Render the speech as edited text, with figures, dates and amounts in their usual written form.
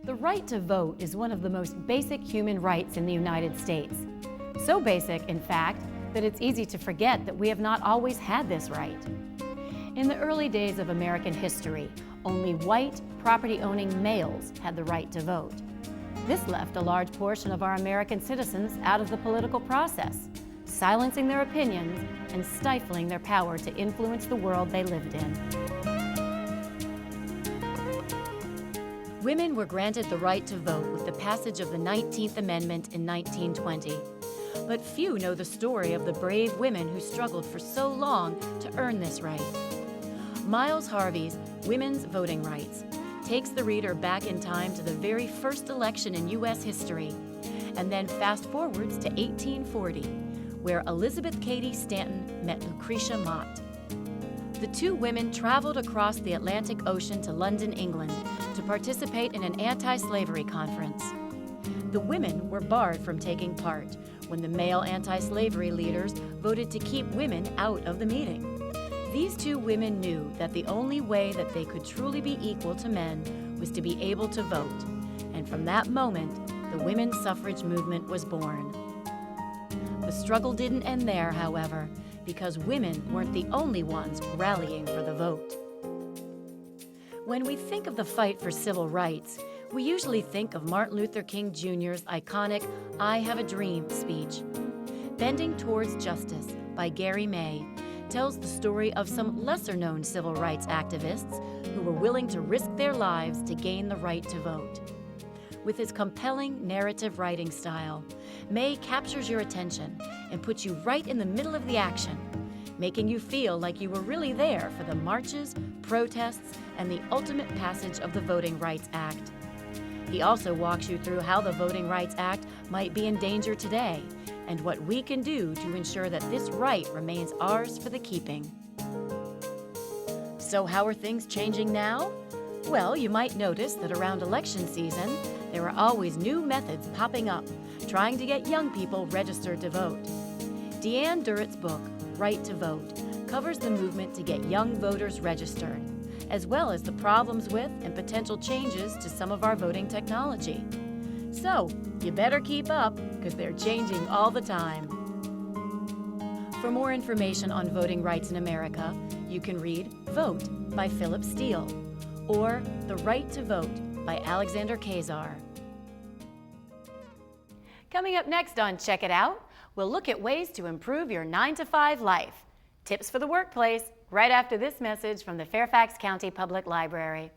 The right to vote is one of the most basic human rights in the United States. So basic, in fact, that it's easy to forget that we have not always had this right. In the early days of American history, only white, property-owning males had the right to vote. This left a large portion of our American citizens out of the political process, silencing their opinions and stifling their power to influence the world they lived in. Women were granted the right to vote with the passage of the 19th Amendment in 1920. But few know the story of the brave women who struggled for so long to earn this right. Miles Harvey's Women's Voting Rights takes the reader back in time to the very first election in U.S. history, and then fast forwards to 1840, where Elizabeth Cady Stanton met Lucretia Mott. The two women traveled across the Atlantic Ocean to London, England, to participate in an anti-slavery conference. The women were barred from taking part when the male anti-slavery leaders voted to keep women out of the meeting. These two women knew that the only way that they could truly be equal to men was to be able to vote, and from that moment, the women's suffrage movement was born. The struggle didn't end there, however, because women weren't the only ones rallying for the vote. When we think of the fight for civil rights, we usually think of Martin Luther King Jr.'s iconic "I Have a Dream" speech. Bending Towards Justice by Gary May tells the story of some lesser-known civil rights activists who were willing to risk their lives to gain the right to vote. With his compelling narrative writing style, May captures your attention and puts you right in the middle of the action, making you feel like you were really there for the marches, protests, and the ultimate passage of the Voting Rights Act. He also walks you through how the Voting Rights Act might be in danger today and what we can do to ensure that this right remains ours for the keeping. So how are things changing now? Well, you might notice that around election season, there are always new methods popping up, trying to get young people registered to vote. Deanne Durrett's book, Right to Vote, covers the movement to get young voters registered, as well as the problems with and potential changes to some of our voting technology. So, you better keep up, because they're changing all the time. For more information on voting rights in America, you can read Vote by Philip Steele or The Right to Vote by Alexander Kazar. Coming up next on Check It Out, we'll look at ways to improve your 9-to-5 life. Tips for the workplace, right after this message from the Fairfax County Public Library.